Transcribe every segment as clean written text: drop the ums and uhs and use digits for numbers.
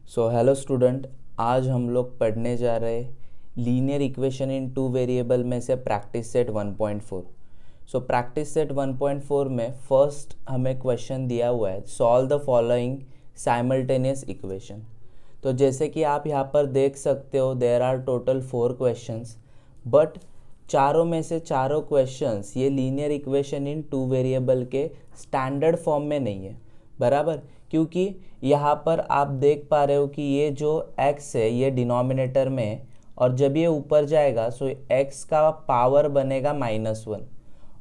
So hello student, आज हम लोग पढ़ने जा रहे linear equation in two variable में से practice set 1.4। So practice set 1.4 में फर्स्ट हमें क्वेश्चन दिया हुआ है, solve the following simultaneous equation. तो जैसे कि आप यहाँ पर देख सकते हो there are total 4 questions, but चारों में से चारों क्वेश्चंस ये linear equation in two variable के स्टैंडर्ड फॉर्म में नहीं है, बराबर। क्योंकि यहाँ पर आप देख पा रहे हो कि ये जो x है ये डिनोमिनेटर में है, और जब ये ऊपर जाएगा सो x का पावर बनेगा -1।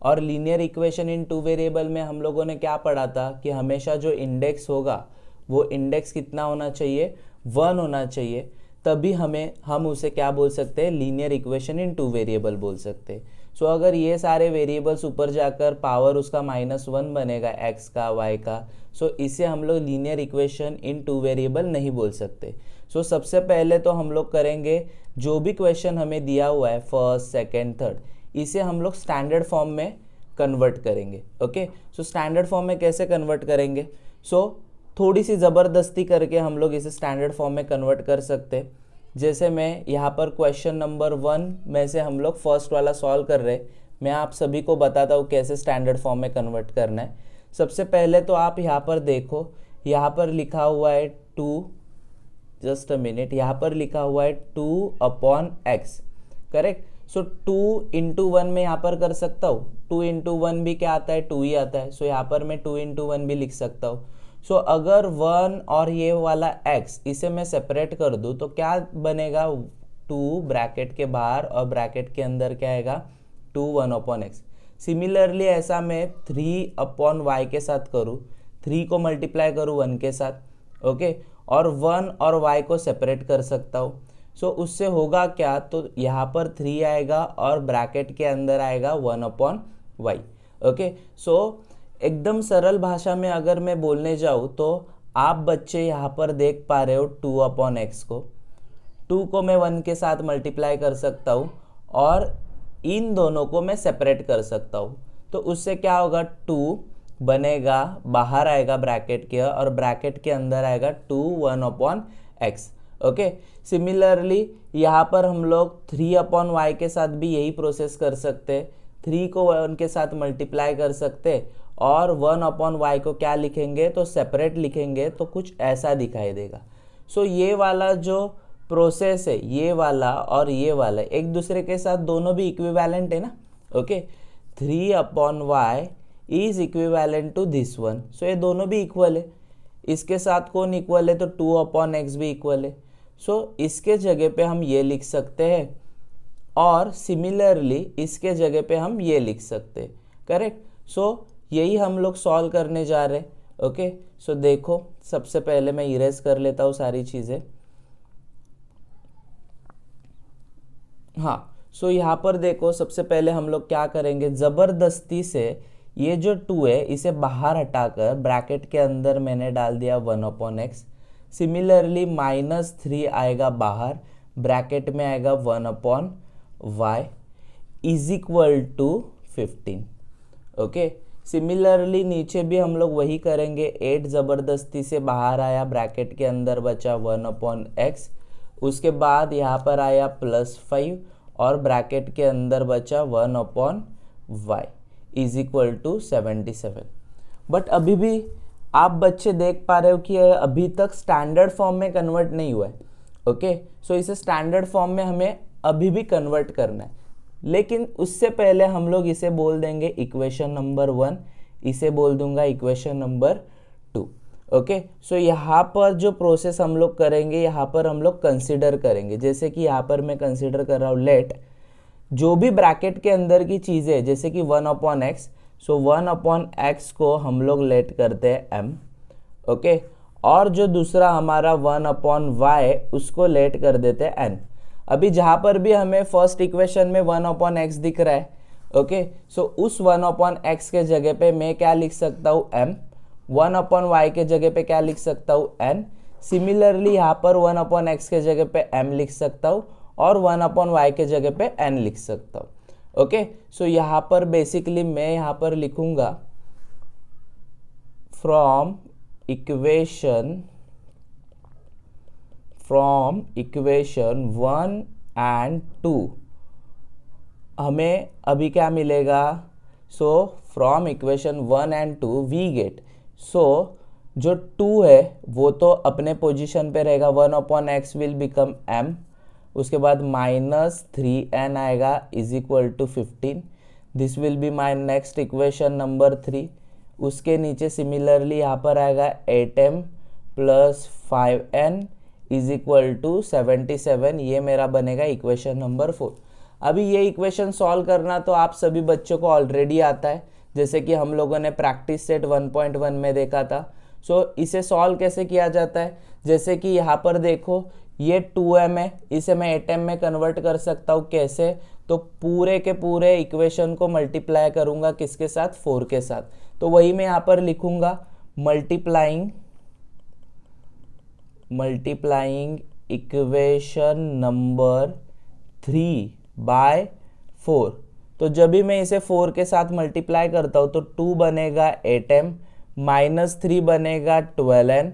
और linear equation in two variable में हम लोगों ने क्या पढ़ा था कि हमेशा जो इंडेक्स होगा वो इंडेक्स कितना होना चाहिए, 1 होना चाहिए। तभी हम उसे क्या बोल सकते हैं, linear equation in two variable बोल सकते हैं। सो अगर ये सारे वेरिएबल्स ऊपर जाकर पावर उसका -1 बनेगा x का y का, सो इसे हम लोग linear equation in two variable नहीं बोल सकते। सो सबसे पहले तो हम लोग करेंगे जो भी क्वेश्चन हमें दिया हुआ है फर्स्ट सेकेंड थर्ड, इसे हम लोग स्टैंडर्ड फॉर्म में कन्वर्ट करेंगे। ओके, सो स्टैंडर्ड फॉर्म में कैसे कन्वर्ट करेंगे? सो थोड़ी सी ज़बरदस्ती करके हम लोग इसे स्टैंडर्ड फॉर्म में कन्वर्ट कर सकते। जैसे मैं यहाँ पर क्वेश्चन नंबर 1 में से हम लोग फर्स्ट वाला सॉल्व कर रहे, मैं आप सभी को बताता हूँ कैसे स्टैंडर्ड फॉर्म में कन्वर्ट करना है। सबसे पहले तो आप यहाँ पर देखो, यहाँ पर लिखा हुआ है 2, जस्ट अ मिनट, यहाँ पर लिखा हुआ है 2/x, करेक्ट। सो 2 इंटू 1 में यहाँ पर कर सकता हूँ, 2 इंटू 1 भी क्या आता है, 2 ही आता है। सो यहाँ पर मैं 2 इंटू 1 भी लिख सकता हूँ। सो अगर 1 और ये वाला x इसे मैं सेपरेट कर दूँ तो क्या बनेगा, 2 ब्रैकेट के बाहर और ब्रैकेट के अंदर क्या आएगा, 2 1/x। सिमिलरली ऐसा मैं 3/y के साथ करूँ, 3 को मल्टीप्लाई करूँ 1 के साथ, ओके, और 1 और y को सेपरेट कर सकता हूँ। सो उससे होगा क्या, तो यहाँ पर 3 आएगा और ब्रैकेट के अंदर आएगा 1/y। ओके, सो एकदम सरल भाषा में अगर मैं बोलने जाऊँ तो आप बच्चे यहाँ पर देख पा रहे हो 2/x को, 2 को मैं 1 के साथ मल्टीप्लाई कर सकता हूँ और इन दोनों को मैं सेपरेट कर सकता हूँ। तो उससे क्या होगा, 2 बनेगा, बाहर आएगा ब्रैकेट के, और ब्रैकेट के अंदर आएगा 2 1/x। ओके, सिमिलरली यहाँ पर हम लोग 3/y के साथ भी यही प्रोसेस कर सकते, 3 को 1 के साथ मल्टीप्लाई कर सकते और 1/y को क्या लिखेंगे, तो सेपरेट लिखेंगे, तो कुछ ऐसा दिखाई देगा। सो ये वाला जो प्रोसेस है, ये वाला और ये वाला एक दूसरे के साथ दोनों भी इक्विवेलेंट है ना। Okay, 3/y is equivalent to this one. So ये दोनों भी इक्वल है। इसके साथ कौन इक्वल है, तो 2/x भी इक्वल है। सो इसके जगह पे हम ये लिख सकते हैं और सिमिलरली इसके जगह पे हम ये लिख सकते हैं, करेक्ट। सो यही हम लोग सॉल्व करने जा रहे हैं। ओके, सो देखो सबसे पहले मैं इरेज कर लेता हूँ सारी चीज़ें। हाँ, सो यहाँ पर देखो सबसे पहले हम लोग क्या करेंगे, ज़बरदस्ती से ये जो 2 है इसे बाहर हटाकर ब्रैकेट के अंदर मैंने डाल दिया 1/x। सिमिलरली -3 आएगा बाहर, ब्रैकेट में आएगा 1/y is equal to 15। Okay, similarly नीचे भी हम लोग वही करेंगे, 8 ज़बरदस्ती से बाहर आया, ब्रैकेट के अंदर बचा 1/x। उसके बाद यहाँ पर आया +5 और ब्रैकेट के अंदर बचा 1/y is equal to 77। But अभी भी आप बच्चे देख पा रहे हो कि अभी तक स्टैंडर्ड फॉर्म में कन्वर्ट नहीं हुआ है। ओके, सो इसे स्टैंडर्ड फॉर्म में हमें अभी भी कन्वर्ट करना है, लेकिन उससे पहले हम लोग इसे बोल देंगे इक्वेशन नंबर 1, इसे बोल दूंगा इक्वेशन नंबर 2। ओके, सो यहाँ पर जो प्रोसेस हम लोग करेंगे, यहाँ पर हम लोग कंसिडर करेंगे, जैसे कि यहाँ पर मैं कंसिडर कर रहा हूँ लेट जो भी ब्रैकेट के अंदर की चीज़ें, जैसे कि 1/x, सो 1/x को हम लोग लेट करते हैं m। ओके, और जो दूसरा हमारा 1/y उसको लेट कर देते हैं n। अभी जहाँ पर भी हमें फर्स्ट इक्वेशन में 1/x दिख रहा है, ओके, सो उस 1/x के जगह पे मैं क्या लिख सकता हूँ, m। 1/y के जगह पे क्या लिख सकता हूँ, n। सिमिलरली यहाँ पर 1/x के जगह पे m लिख सकता हूँ और 1/y के जगह पे n लिख सकता हूँ। ओके, सो यहाँ पर बेसिकली मैं यहाँ पर लिखूंगा from equation from equation 1 and 2 हमें अभी क्या मिलेगा? So from equation 1 and 2 we get, so जो 2 है वो तो अपने पोजीशन पे रहेगा, 1/x विल बिकम m, उसके बाद -3n आएगा is equal to 15, this will be my next equation number 3। उसके नीचे सिमिलरली यहाँ पर आएगा 8m plus 5n is equal to 77, ये मेरा बनेगा इक्वेशन नंबर 4। अभी ये इक्वेशन सॉल्व करना तो आप सभी बच्चों को ऑलरेडी आता है, जैसे कि हम लोगों ने प्रैक्टिस सेट 1.1 में देखा था। सो इसे सॉल्व कैसे किया जाता है? जैसे कि यहाँ पर देखो ये 2m है, इसे मैं 8m में कन्वर्ट कर सकता हूँ। कैसे? तो पूरे के पूरे इक्वेशन को मल्टीप्लाई करूँगा किसके साथ? 4 के साथ। तो वही मैं यहाँ पर लिखूँगा, मल्टीप्लाइंग इक्वेशन नंबर 3 बाय 4। तो जब भी मैं इसे 4 के साथ मल्टीप्लाई करता हूँ तो 2 बनेगा 8m, -3 बनेगा 12n,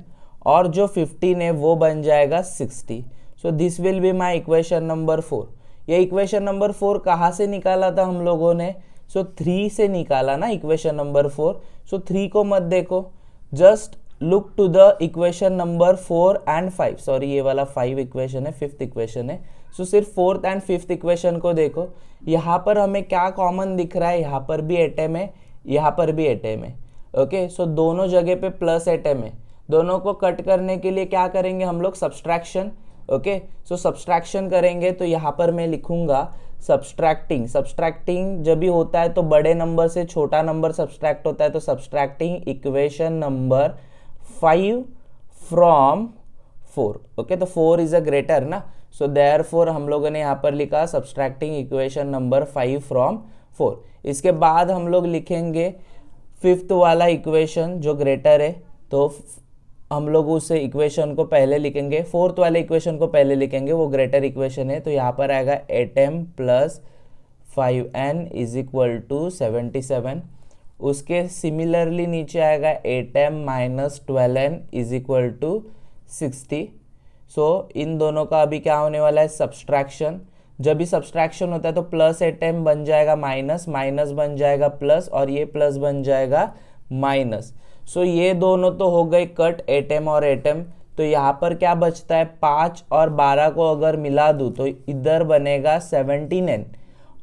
और जो 15 है वो बन जाएगा 60। सो this will be my equation number 4। ये इक्वेशन नंबर 4 कहाँ से निकाला था हम लोगों ने? सो 3 से निकाला ना इक्वेशन नंबर 4। सो 3 को मत देखो, just look to the equation number 4 and 5। Sorry, ये वाला 5 इक्वेशन है, 5th इक्वेशन है। सो सिर्फ 4th एंड 5th इक्वेशन को देखो, यहाँ पर हमें क्या कॉमन दिख रहा है? यहाँ पर भी 8m है, यहाँ पर भी 8m है। ओके, सो दोनों जगह पे प्लस 8m है। दोनों को कट करने के लिए क्या करेंगे हम लोग? सब्सट्रैक्शन। ओके, सो सब्सट्रैक्शन करेंगे तो यहाँ पर मैं लिखूंगा सब्सट्रैक्टिंग जब भी होता है तो बड़े नंबर से छोटा नंबर सब्सट्रैक्ट होता है, तो subtracting equation number 5 from 4। Okay, तो 4 इज अ ग्रेटर ना, सो देयरफॉर हम लोगों ने यहाँ पर लिखा सब्सट्रैक्टिंग इक्वेशन नंबर 5 फ्रॉम 4। इसके बाद हम लोग लिखेंगे 5th वाला इक्वेशन जो ग्रेटर है, तो हम लोग उस इक्वेशन को पहले लिखेंगे, 4th वाले इक्वेशन को पहले लिखेंगे, वो ग्रेटर इक्वेशन है। तो यहाँ पर आएगा 8m plus 5n is equal to 77। उसके सिमिलरली नीचे आएगा 8m minus 12n is equal to 60। So इन दोनों का अभी क्या होने वाला है? सब्सट्रैक्शन। जब भी सब्सट्रैक्शन होता है तो प्लस 8m बन जाएगा माइनस, माइनस बन जाएगा प्लस, और ये प्लस बन जाएगा माइनस। सो ये दोनों तो हो गए कट, 8m और 8m। तो यहाँ पर क्या बचता है? 5 और 12 को अगर मिला दूँ तो इधर बनेगा 17n,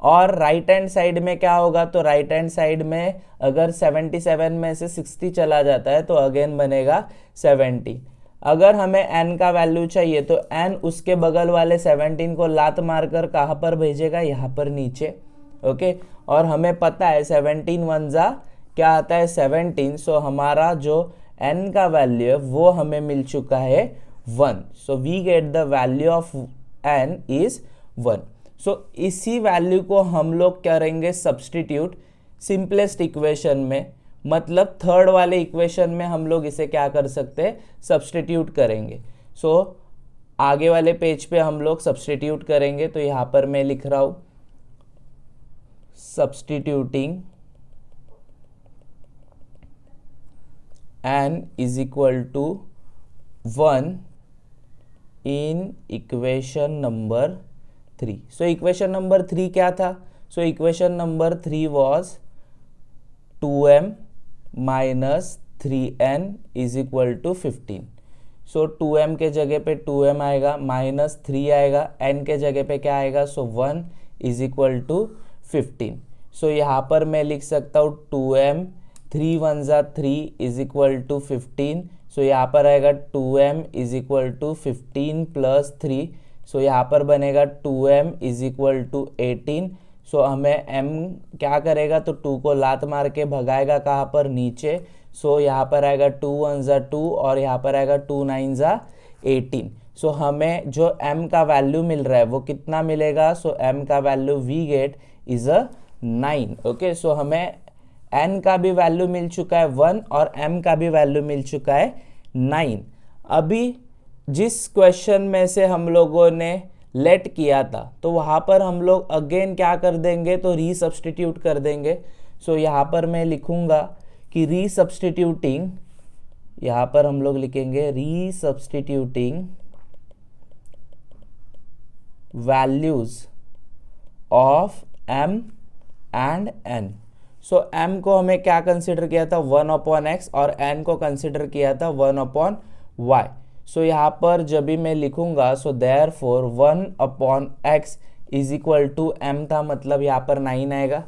और राइट हैंड साइड में क्या होगा? तो राइट हैंड साइड में अगर 77 में से 60 चला जाता है तो अगेन बनेगा 70। अगर हमें n का वैल्यू चाहिए तो n उसके बगल वाले 17 को लात मारकर कहाँ पर भेजेगा? यहाँ पर नीचे। ओके, और हमें पता है 17 1 क्या आता है? 17। सो हमारा जो n का वैल्यू है वो हमें मिल चुका है 1। So we get the value of n is 1। So इसी वैल्यू को हम लोग करेंगे सब्सटीट्यूट सिंपलेस्ट इक्वेशन में, मतलब 3rd वाले इक्वेशन में हम लोग इसे क्या कर सकते हैं? सब्सटीट्यूट करेंगे। सो आगे वाले पेज पे हम लोग सब्सटीट्यूट करेंगे। तो यहाँ पर मैं लिख रहा हूँ substituting n is equal to 1 in equation number 3। So equation number 3 क्या था? So equation number 3 was 2m minus 3n is equal to 15। So 2m के जगह पे 2m आएगा, माइनस 3 आएगा, n के जगह पे क्या आएगा? सो 1 इज इक्वल टू 15। सो यहाँ पर मैं लिख सकता हूँ 2m 3 1 3 इज इक्वल टू 15। सो यहाँ पर आएगा 2m is equal to 15 plus 3। So यहाँ पर बनेगा 2m इज इक्वल टू 18। सो हमें m क्या करेगा? तो 2 को लात मार के भगाएगा कहाँ पर? नीचे। सो यहाँ पर आएगा 2 1 2 और यहाँ पर आएगा 2 9 18। सो हमें जो m का वैल्यू मिल रहा है वो कितना मिलेगा? सो m का value we get is a 9। Okay, so हमें n का भी वैल्यू मिल चुका है 1 और m का भी वैल्यू मिल चुका है 9। अभी जिस क्वेश्चन में से हम लोगों ने लेट किया था तो वहाँ पर हम लोग अगेन क्या कर देंगे? तो रीसब्स्टिट्यूट कर देंगे। सो यहाँ पर मैं लिखूँगा कि रीसब्स्टिट्यूटिंग, यहाँ पर हम लोग लिखेंगे रीसब्स्टिट्यूटिंग values of m and n। So m को हमें क्या कंसिडर किया था 1/x और n को कंसिडर किया था 1/y। सो यहाँ पर जब भी मैं लिखूंगा so therefore 1/x is equal to m था, मतलब यहाँ पर 9 आएगा,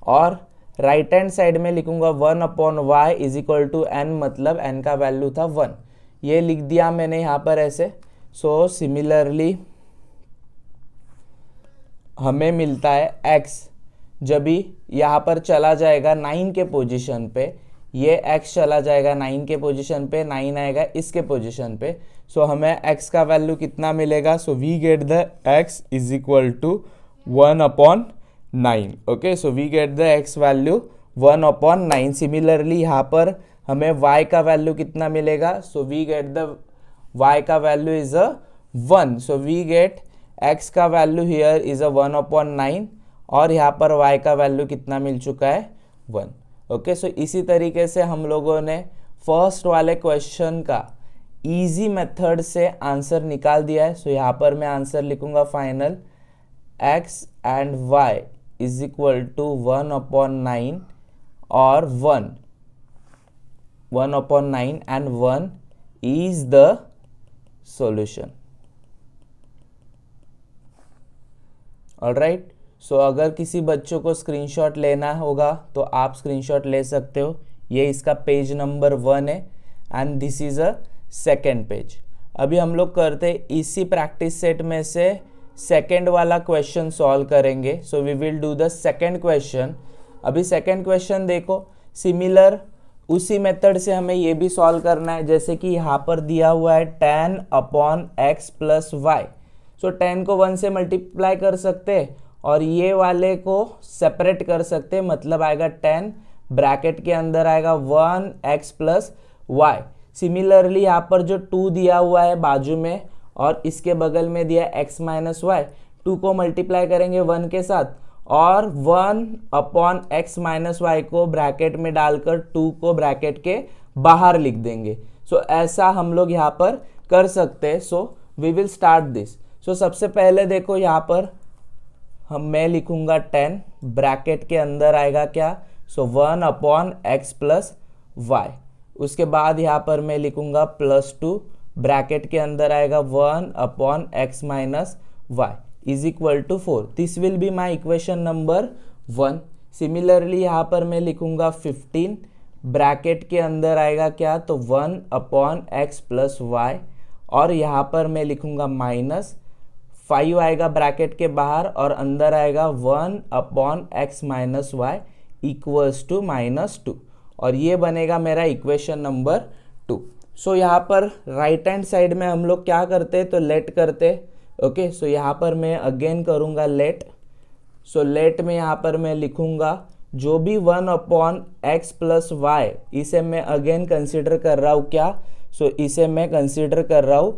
और राइट हैंड साइड में लिखूंगा 1/y is equal to n, मतलब n का वैल्यू था 1। ये लिख दिया मैंने यहाँ पर ऐसे। सो सिमिलरली हमें मिलता है x जब भी यहाँ पर चला जाएगा 9 के पोजीशन पे, ये x चला जाएगा 9 के पोजीशन पे, 9 आएगा इसके पोजीशन पे। सो हमें x का वैल्यू कितना मिलेगा? So we get the x is equal to 1/9। Okay, so we get the x value 1/9। Similarly यहाँ पर हमें y का वैल्यू कितना मिलेगा? So we get the y का value is 1। So we get x का वैल्यू हियर इज 1/9 और यहाँ पर y का वैल्यू कितना मिल चुका है? 1। ओके, सो इसी तरीके से हम लोगों ने फर्स्ट वाले क्वेश्चन का इजी मेथड से आंसर निकाल दिया है। सो यहाँ पर मैं आंसर लिखूंगा final x and y is equal to 1/9 और 1/9 and 1 is the solution. Alright, so अगर किसी बच्चों को स्क्रीनशॉट लेना होगा तो आप स्क्रीनशॉट ले सकते हो। ये इसका पेज नंबर 1 है and this is a second page. अभी हम लोग करते इसी प्रैक्टिस सेट में से सेकेंड वाला क्वेश्चन सॉल्व करेंगे। So we will do the second question. अभी सेकेंड क्वेश्चन देखो, सिमिलर उसी मेथड से हमें ये भी सॉल्व करना है, जैसे कि यहाँ पर दिया हुआ है 10/x प्लस y। सो 10 को 1 से मल्टीप्लाई कर सकते हैं और ये वाले को सेपरेट कर सकते हैं, मतलब आएगा 10 ब्रैकेट के अंदर आएगा 1x प्लस y। सिमिलरली यहाँ पर जो 2 दिया हुआ है बाजू में और इसके बगल में दिया x माइनस वाई, 2 को मल्टीप्लाई करेंगे 1 के साथ और 1/x माइनस वाई को ब्रैकेट में डालकर 2 को ब्रैकेट के बाहर लिख देंगे। सो ऐसा हम लोग यहाँ पर कर सकते हैं। So we will start this. So सबसे पहले देखो यहाँ पर मैं लिखूंगा 10 ब्रैकेट के अंदर आएगा क्या? सो 1/x प्लस वाई। उसके बाद यहाँ पर मैं लिखूंगा +2 ब्रैकेट के अंदर आएगा 1/x minus y is equal to 4। This will be my equation number 1। Similarly यहाँ पर मैं लिखूंगा 15 ब्रैकेट के अंदर आएगा क्या? तो 1/x प्लस वाई और यहाँ पर मैं लिखूंगा -5 आएगा ब्रैकेट के बाहर और अंदर आएगा 1/x minus Y equals to -2 और ये बनेगा मेरा इक्वेशन नंबर 2। सो यहाँ पर राइट हैंड साइड में हम लोग क्या करते तो लेट करते। ओके, सो यहाँ पर मैं अगेन करूँगा लेट। सो लेट में यहाँ पर मैं लिखूँगा जो भी 1/x प्लस वाई, इसे मैं अगेन कंसिडर कर रहा हूँ क्या? सो इसे मैं कंसिडर कर रहा हूँ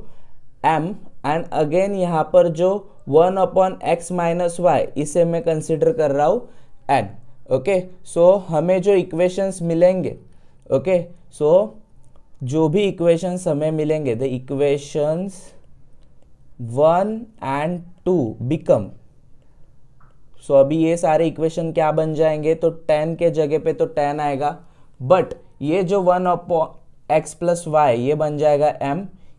m एंड अगेन यहाँ पर जो 1/x माइनस वाई, इसे मैं कंसिडर कर रहा हूँ n। ओके, सो हमें जो इक्वेशंस मिलेंगे, ओके, सो जो भी इक्वेशंस हमें मिलेंगे द इक्वेशंस 1 एंड 2 बिकम। सो अभी ये सारे इक्वेशन क्या बन जाएंगे? तो 10 के जगह पे तो 10 आएगा, बट ये जो 1/x प्लस वाई ये बन जाएगा m,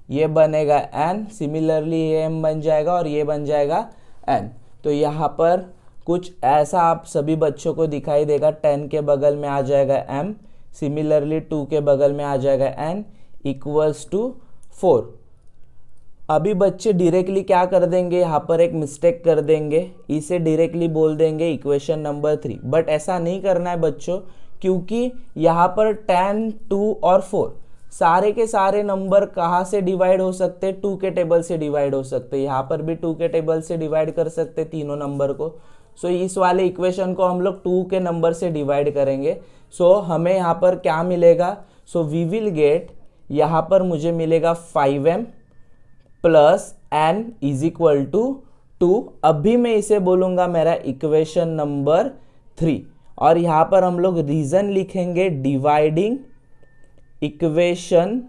ये बनेगा n। सिमिलरली ये m बन जाएगा और ये बन जाएगा n। तो यहाँ पर कुछ ऐसा आप सभी बच्चों को दिखाई देगा। 10 के बगल में आ जाएगा m, सिमिलरली 2 के बगल में आ जाएगा n इक्वल्स टू 4। अभी बच्चे डायरेक्टली क्या कर देंगे? यहाँ पर एक मिस्टेक कर देंगे, इसे डायरेक्टली बोल देंगे इक्वेशन नंबर 3। बट ऐसा नहीं करना है बच्चों, क्योंकि यहाँ पर 10, 2 और 4 सारे के सारे नंबर कहाँ से डिवाइड हो सकते हैं? 2 के टेबल से डिवाइड हो सकते हैं। यहाँ पर भी 2 के टेबल से डिवाइड कर सकते हैं तीनों नंबर को। सो इस वाले इक्वेशन को हम लोग 2 के नंबर से डिवाइड करेंगे। सो हमें यहाँ पर क्या मिलेगा? सो वी विल गेट, यहाँ पर मुझे मिलेगा 5m plus n is equal to 2। अभी मैं इसे बोलूँगा मेरा इक्वेशन नंबर 3 और यहाँ पर हम लोग रीजन लिखेंगे dividing equation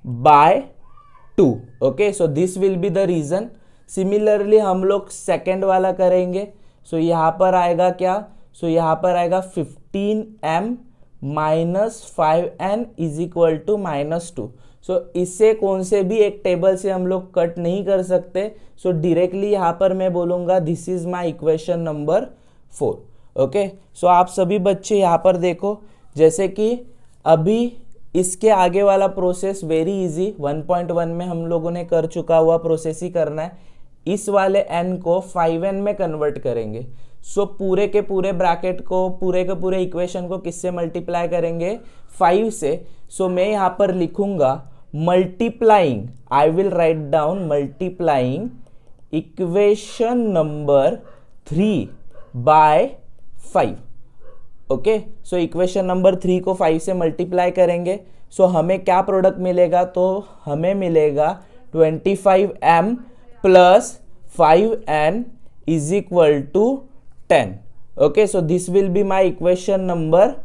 by 2। Okay, so this will be the reason. Similarly हम लोग सेकेंड वाला करेंगे। सो यहाँ पर आएगा क्या, सो यहाँ पर आएगा 15m minus 5n is equal to -2। So इससे कौन से भी एक टेबल से हम लोग कट नहीं कर सकते। सो डायरेक्टली यहाँ पर मैं बोलूँगा this is my equation number 4। Okay, so आप सभी बच्चे यहाँ पर देखो, जैसे कि अभी इसके आगे वाला प्रोसेस वेरी इजी 1.1 में हम लोगों ने कर चुका हुआ प्रोसेस ही करना है। इस वाले n को 5n में कन्वर्ट करेंगे। सो पूरे के पूरे ब्रैकेट को, पूरे के पूरे इक्वेशन को किससे मल्टीप्लाई करेंगे, 5 से। सो मैं यहाँ पर लिखूंगा multiplying, I will write down multiplying equation number 3 by 5। Okay, so equation number 3 को 5 से मल्टीप्लाई करेंगे। सो हमें क्या प्रोडक्ट मिलेगा, तो हमें मिलेगा 25m plus 5n is equal to 10। Okay, so this will be my equation number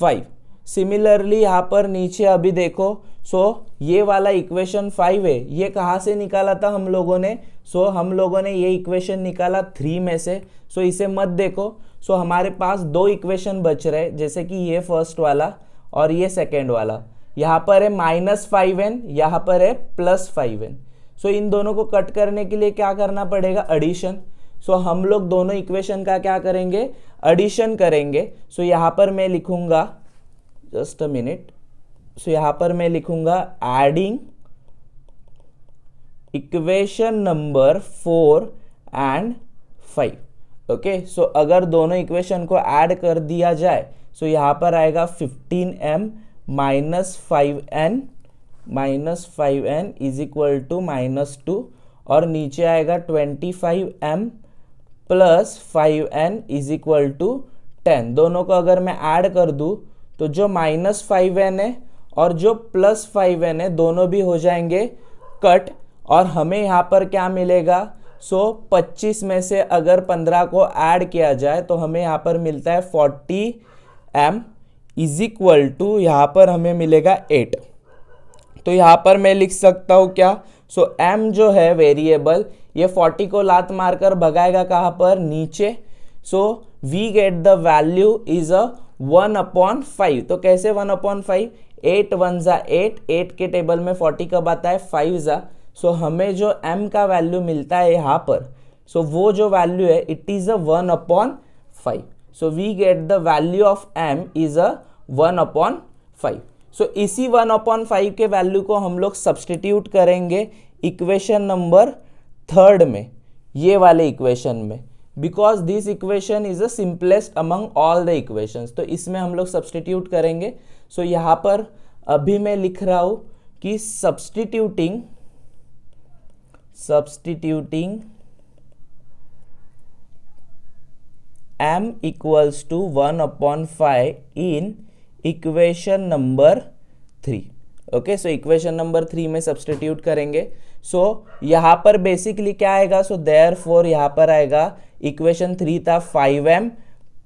5। Similarly यहाँ पर नीचे अभी देखो, सो ये वाला इक्वेशन 5 है, ये कहाँ से निकाला था हम लोगों ने, सो हम लोगों ने ये इक्वेशन निकाला 3 में से। सो इसे मत देखो। सो हमारे पास 2 इक्वेशन बच रहे, जैसे कि ये फर्स्ट वाला और ये सेकेंड वाला। यहाँ पर है -5n, यहाँ पर है +5n। सो इन दोनों को कट करने के लिए क्या करना पड़ेगा, एडिशन। सो हम लोग दोनों इक्वेशन का क्या करेंगे, एडिशन करेंगे। सो यहाँ पर मैं लिखूंगा, जस्ट अ मिनट, सो यहाँ पर मैं लिखूंगा adding equation number 4 and 5। Okay, so अगर दोनों इक्वेशन को ऐड कर दिया जाए, सो यहाँ पर आएगा 15m minus 5n is equal to -2, और नीचे आएगा 25m plus 5n is equal to 10। दोनों को अगर मैं ऐड कर दूँ तो जो -5n है और जो +5n है दोनों भी हो जाएंगे कट, और हमें यहाँ पर क्या मिलेगा, सो 25 में से अगर 15 को ऐड किया जाए तो हमें यहाँ पर मिलता है 40m इज इक्वल टू, यहाँ पर हमें मिलेगा 8। तो यहाँ पर मैं लिख सकता हूँ क्या, सो m जो है वेरिएबल, ये 40 को लात मारकर भगाएगा कहाँ पर, नीचे। So we get the value is a 1/5। तो कैसे 1/5, 8 1 जा 8, 8 के टेबल में 40 कब आता है, 5 जा। सो हमें जो m का वैल्यू मिलता है यहाँ पर, सो वो जो वैल्यू है it is a 1/5। So we get the value of m is a 1/5। So इसी 1/5 के वैल्यू को हम लोग सब्सटीट्यूट करेंगे इक्वेशन नंबर 3 में, ये वाले इक्वेशन में, because this equation is the simplest among all the equations. तो इसमें हम लोग सब्सटीट्यूट करेंगे। सो यहाँ पर अभी मैं लिख रहा हूँ कि substituting m equals to 1/5 in equation number 3। Okay, so equation number 3 में सब्सटीट्यूट करेंगे। सो यहाँ पर बेसिकली क्या आएगा, सो देयरफॉर यहाँ पर आएगा इक्वेशन 3 था 5m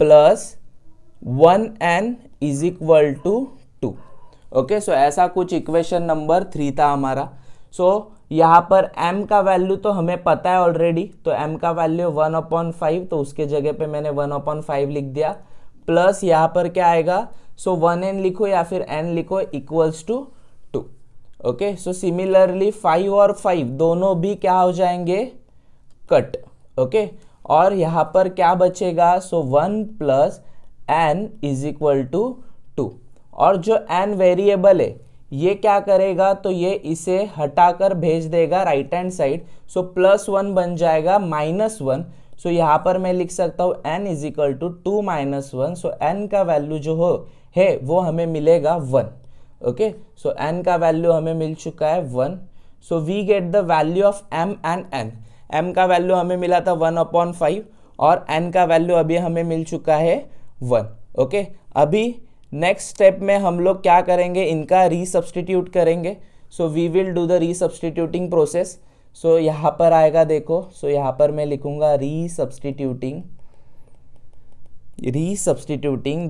plus 1n is equal to 2। Okay, so ऐसा कुछ इक्वेशन नंबर 3 था हमारा। सो यहाँ पर m का वैल्यू तो हमें पता है ऑलरेडी, तो m का वैल्यू 1/5, तो उसके जगह पे मैंने 1/5 लिख दिया। प्लस यहाँ पर क्या आएगा, सो 1n लिखो या फिर n लिखो equals to 2। Okay, so similarly 5 और 5 दोनों भी क्या हो जाएंगे, कट। ओके, और यहाँ पर क्या बचेगा, so 1 plus n is equal to 2, और जो n वेरिएबल है ये क्या करेगा, तो ये इसे हटाकर भेज देगा राइट हैंड साइड। सो +1 बन जाएगा -1। सो यहाँ पर मैं लिख सकता हूँ n is equal to 2 - 1। So n का वैल्यू जो है वो हमें मिलेगा 1। ओके, सो n का वैल्यू हमें मिल चुका है 1। So we get the value of m and n। m का वैल्यू हमें मिला था 1/5 और n का वैल्यू अभी हमें मिल चुका है 1। ओके, अभी नेक्स्ट स्टेप में हम लोग क्या करेंगे, इनका रीसब्स्टिट्यूट करेंगे। So we will do the resubstituting process. So यहाँ पर आएगा देखो, सो यहाँ पर मैं लिखूंगा resubstituting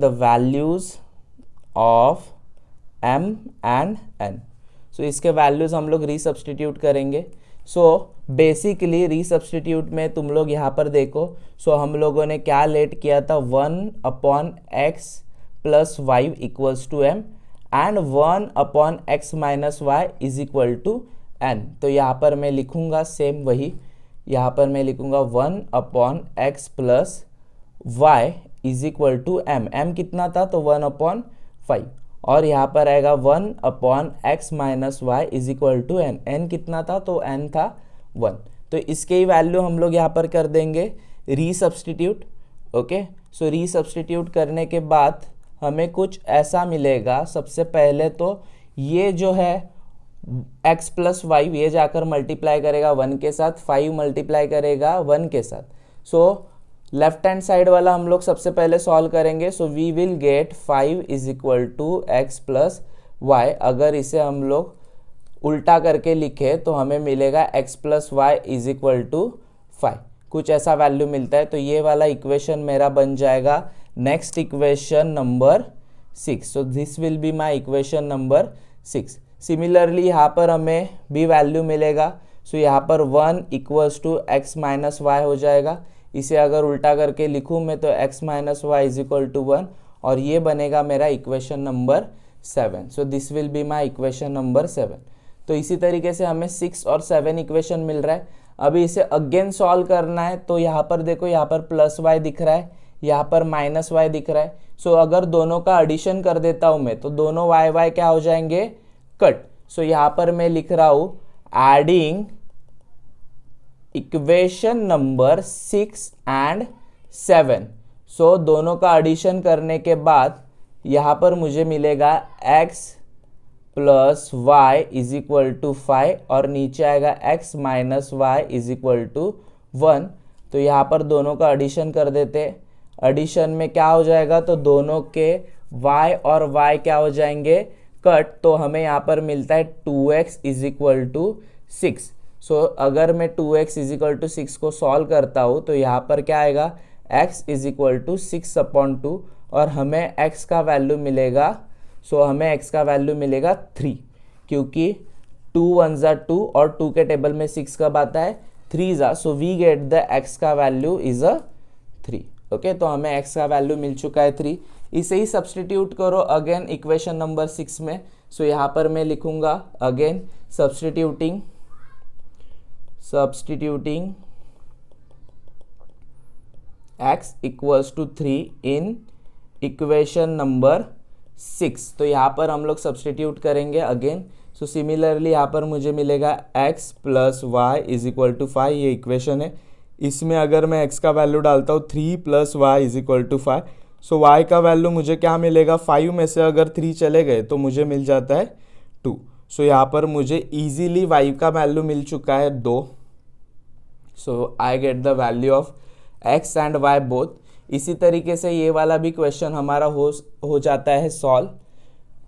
the values of m and n। So इसके वैल्यूज हम लोग रीसब्स्टिट्यूट करेंगे। सो बेसिकली रीसब्स्टिट्यूट में तुम लोग यहाँ पर देखो, सो हम लोगों ने क्या लेट किया था, 1/x + y = m and 1/x - y = n। तो यहाँ पर मैं लिखूँगा सेम वही, यहाँ पर मैं लिखूँगा 1/x + y = m। m कितना था, तो 1/5, और यहाँ पर आएगा 1/x - y = n। n कितना था, तो n था 1। तो इसके ही वैल्यू हम लोग यहाँ पर कर देंगे रीसब्स्टिट्यूट। ओके, सो रीसब्स्टिट्यूट करने के बाद हमें कुछ ऐसा मिलेगा। सबसे पहले तो ये जो है x + y, ये जाकर मल्टीप्लाई करेगा 1 के साथ, 5 मल्टीप्लाई करेगा 1 के साथ। सो लेफ्ट हैंड साइड वाला हम लोग सबसे पहले सॉल्व करेंगे। So we will get 5 = x + y। अगर इसे हम लोग उल्टा करके लिखे तो हमें मिलेगा x + y = 5, कुछ ऐसा वैल्यू मिलता है। तो ये वाला इक्वेशन मेरा बन जाएगा next equation number 6। So this will be my equation number 6। Similarly यहाँ पर हमें भी वैल्यू मिलेगा। सो यहाँ पर 1 = x - y हो जाएगा। इसे अगर उल्टा करके लिखूँ मैं तो x - y = 1, और ये बनेगा मेरा equation number 7। So this will be my equation number 7। तो इसी तरीके से हमें 6 और 7 इक्वेशन मिल रहा है। अभी इसे अगेन सॉल्व करना है। तो यहाँ पर देखो, यहाँ पर +y दिख रहा है, यहाँ पर -y दिख रहा है। सो अगर दोनों का एडिशन कर देता हूँ मैं तो दोनों y क्या हो जाएंगे, कट। सो यहाँ पर मैं लिख रहा हूँ एडिंग इक्वेशन नंबर 6 एंड 7। सो दोनों का एडिशन करने के बाद यहाँ पर मुझे मिलेगा x + y = 5, और नीचे आएगा x - y = 1। तो यहाँ पर दोनों का एडिशन कर देते। एडिशन में क्या हो जाएगा, तो दोनों के y और y क्या हो जाएंगे, कट। तो हमें यहाँ पर मिलता है 2x = 6। सो अगर मैं 2x = 6 को सॉल्व करता हूँ तो यहाँ पर क्या आएगा, x = 6/2, और हमें x का वैल्यू मिलेगा। सो हमें x का वैल्यू मिलेगा 3, क्योंकि 2 1 = 2 और 2 के टेबल में 6 कब आता है, 3 ज़ा। So we get the x का वैल्यू इज़ 3। ओके, तो हमें x का वैल्यू मिल चुका है 3। इसे ही सब्सटीट्यूट करो अगेन इक्वेशन नंबर 6 में। सो यहाँ पर मैं लिखूँगा अगेन सब्सटीट्यूटिंग x = 3 इन इक्वेशन नंबर 6। तो यहाँ पर हम लोग सब्सटीट्यूट करेंगे अगेन। सो सिमिलरली यहाँ पर मुझे मिलेगा x + y = 5, ये इक्वेशन है। इसमें अगर मैं x का वैल्यू डालता हूँ 3 + y = 5, सो y का वैल्यू मुझे क्या मिलेगा, 5 में से अगर 3 चले गए तो मुझे मिल जाता है 2। सो यहाँ पर मुझे ईजीली y का वैल्यू मिल चुका है 2। So I get the value of x and y both. इसी तरीके से ये वाला भी क्वेश्चन हमारा हो जाता है सॉल्व।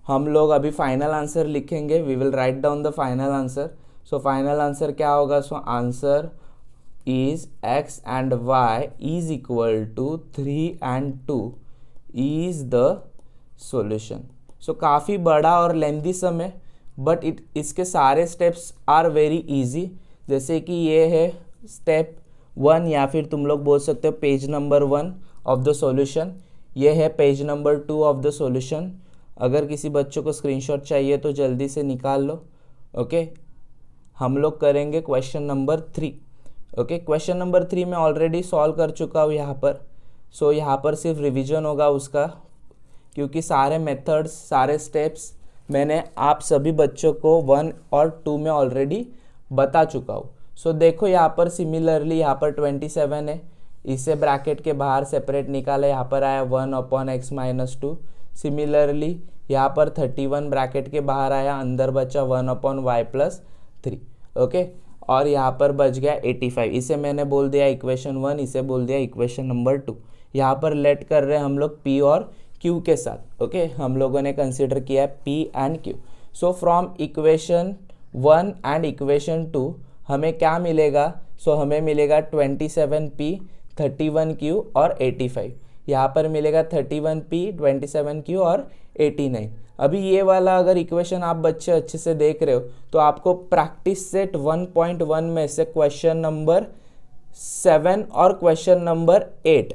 हम लोग अभी फाइनल आंसर लिखेंगे। We will write down the final answer. So final answer क्या होगा, so answer is x and y = 3 and 2 is the solution. So काफ़ी बड़ा और लेंथी सम है, बट इसके सारे स्टेप्स आर वेरी इजी। जैसे कि ये है स्टेप 1, या फिर तुम लोग बोल सकते हो page number 1 of the solution. ये है page number 2 of the solution. अगर किसी बच्चों को स्क्रीनशॉट चाहिए तो जल्दी से निकाल लो। ओके, हम लोग करेंगे question number 3। Okay, question number 3 मैं ऑलरेडी सॉल्व कर चुका हूँ यहाँ पर। सो यहाँ पर सिर्फ रिवीजन होगा उसका, क्योंकि सारे मेथड्स, सारे स्टेप्स मैंने आप सभी बच्चों को 1 और 2 में ऑलरेडी बता चुका हूँ। सो देखो यहाँ पर सिमिलरली यहाँ पर 27 है, इसे ब्रैकेट के बाहर सेपरेट निकाला, यहाँ पर आया 1/x - 2। सिमिलरली यहाँ पर 31 ब्रैकेट के बाहर आया, अंदर बचा 1/y + 3। ओके, और यहाँ पर बच गया 85। इसे मैंने बोल दिया इक्वेशन 1, इसे बोल दिया इक्वेशन नंबर 2। यहाँ पर लेट कर रहे हैं हम लोग p और q के साथ। ओके, हम लोगों ने कंसिडर किया है p and q। So from equation 1 and equation 2 हमें क्या मिलेगा, सो हमें मिलेगा 27p, 31q और 85। यहाँ पर मिलेगा 31p, 27q और 89। अभी ये वाला अगर इक्वेशन आप बच्चे अच्छे से देख रहे हो तो आपको प्रैक्टिस सेट 1.1 में से क्वेश्चन नंबर 7 और क्वेश्चन नंबर 8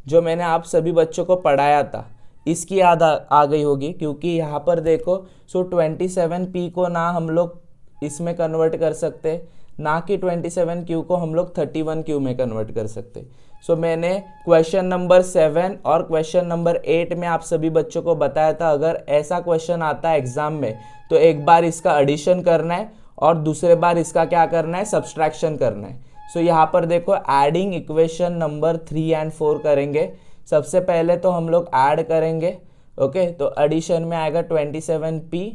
जो मैंने आप सभी बच्चों को पढ़ाया था इसकी याद आ गई होगी, क्योंकि यहाँ पर देखो 27p को ना हम लोग इसमें कन्वर्ट कर सकते, ना कि 27q को हम लोग 31q में कन्वर्ट कर सकते। मैंने क्वेश्चन नंबर 7 और क्वेश्चन नंबर 8 में आप सभी बच्चों को बताया था अगर ऐसा क्वेश्चन आता है एग्जाम में तो एक बार इसका एडिशन करना है और दूसरे बार इसका क्या करना है, सब्सट्रैक्शन करना है। यहाँ पर देखो एडिंग इक्वेशन नंबर 3 और 4 करेंगे। सबसे पहले तो हम लोग ऐड करेंगे, ओके, तो एडिशन में आएगा 27p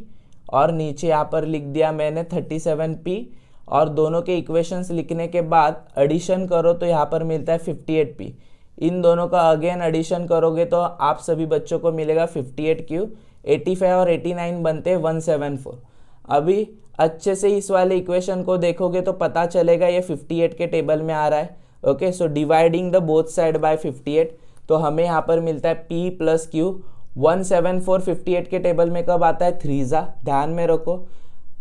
और नीचे यहाँ पर लिख दिया मैंने 37p और दोनों के इक्वेशंस लिखने के बाद एडिशन करो तो यहाँ पर मिलता है 58p। इन दोनों का अगेन एडिशन करोगे तो आप सभी बच्चों को मिलेगा 58q, 85 और 89 बनते हैं 174। अभी अच्छे से इस वाले इक्वेशन को देखोगे तो पता चलेगा ये 58 के टेबल में आ रहा है, okay. Dividing the both side by 58 तो हमें यहाँ पर मिलता है p प्लस q। 174 58 के टेबल में कब आता है, 3 ध्यान में रखो।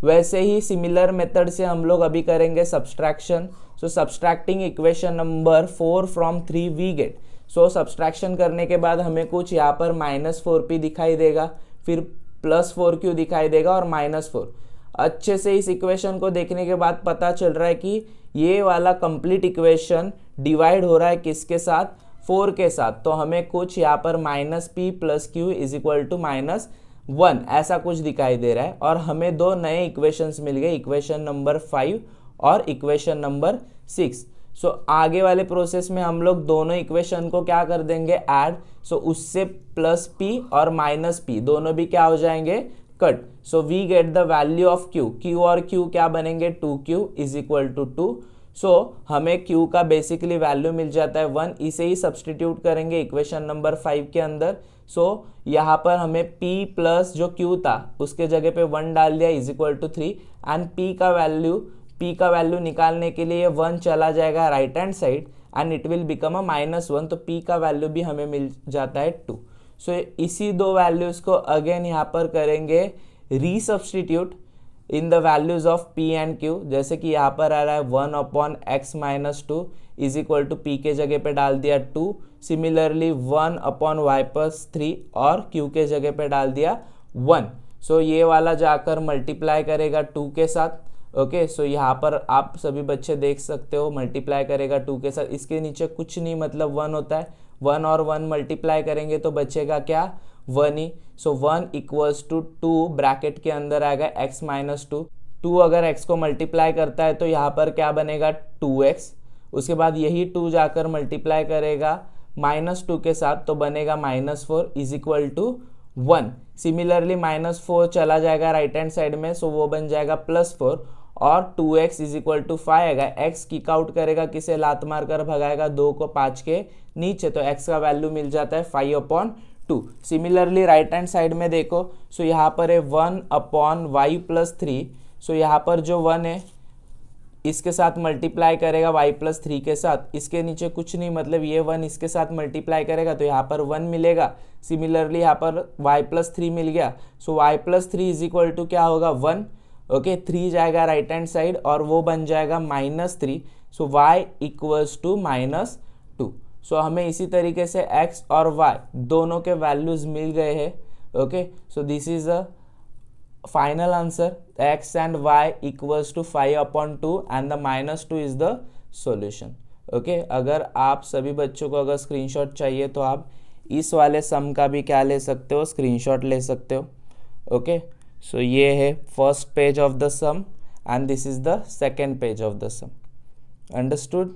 वैसे ही सिमिलर मेथड से हम लोग अभी करेंगे subtraction. Subtracting equation number 4 from 3 we get. Subtraction करने के बाद हमें कुछ यहाँ पर -4p दिखाई देगा, फिर +4q दिखाई देगा और -4। अच्छे से इस इक्वेशन को देखने के बाद पता चल रहा है कि ये वाला कंप्लीट इक्वेशन डिवाइड हो रहा है किसके साथ, 4 के साथ। तो हमें कुछ यहाँ पर -p plus q is equal to -1 ऐसा कुछ दिखाई दे रहा है और हमें दो नए इक्वेशंस मिल गए, इक्वेशन नंबर 5 और इक्वेशन नंबर 6। आगे वाले प्रोसेस में हम लोग दोनों इक्वेशन को क्या कर देंगे, ऐड। उससे +p और -p दोनों भी क्या हो जाएंगे, cut. We get the value of q और q क्या बनेंगे, 2q इज इक्वल टू 2। हमें q का बेसिकली वैल्यू मिल जाता है 1। इसे ही सब्सटीट्यूट करेंगे इक्वेशन नंबर 5 के अंदर। यहाँ पर हमें p प्लस जो q था उसके जगह पे 1 डाल दिया is equal to 3 and p का वैल्यू निकालने के लिए 1 चला जाएगा right hand side and it will become a -1। तो p का वैल्यू भी हमें मिल जाता है 2। इसी दो वैल्यूज को अगेन यहाँ पर करेंगे resubstitute in the values of p and q। जैसे कि यहाँ पर आ रहा है 1/x-2 is equal to p के जगह पे डाल दिया 2। सिमिलरली 1/y+3 और q के जगह पे डाल दिया 1। ये वाला जाकर मल्टीप्लाई करेगा 2 के साथ, ओके। यहाँ पर आप सभी बच्चे देख सकते हो मल्टीप्लाई करेगा 2 के साथ। इसके नीचे कुछ नहीं मतलब 1 होता है, 1 और 1 मल्टीप्लाई करेंगे तो बचेगा क्या, 1 ही। 1 इक्वल्स टू 2 ब्रैकेट के अंदर आएगा x-2। 2 अगर x को मल्टीप्लाई करता है तो यहाँ पर क्या बनेगा, 2x। उसके बाद यही 2 जाकर मल्टीप्लाई करेगा -2 के साथ तो बनेगा -4 इज इक्वल टू 1। सिमिलरली -4 चला जाएगा राइट हैंड साइड में, वो बन जाएगा +4 और 2x इज इक्वल टू 5 आएगा। x किक आउट करेगा, किसे लात मार कर भगाएगा, 2 को 5 के नीचे, तो x का वैल्यू मिल जाता है 5/2। सिमिलरली राइट हैंड साइड में देखो, यहाँ पर है 1/y+3। यहाँ पर जो 1 है इसके साथ मल्टीप्लाई करेगा y+3 के साथ। इसके नीचे कुछ नहीं मतलब ये 1 इसके साथ मल्टीप्लाई करेगा तो यहाँ पर 1 मिलेगा। सिमिलरली यहाँ पर y+3 मिल गया। y+3 इज इक्वल टू क्या होगा, 1, ओके। 3 जाएगा राइट हैंड साइड और वो बन जाएगा -3। y equals to -2। हमें इसी तरीके से x और y दोनों के वैल्यूज मिल गए हैं, okay. This is a final answer, x and y equals to 5/2 and the -2 is the solution, okay। अगर आप सभी बच्चों को अगर स्क्रीनशॉट चाहिए तो आप इस वाले सम का भी क्या ले सकते हो, स्क्रीनशॉट ले सकते हो, ओके। ये है first page of the sum and this is the second page of the sum. Understood.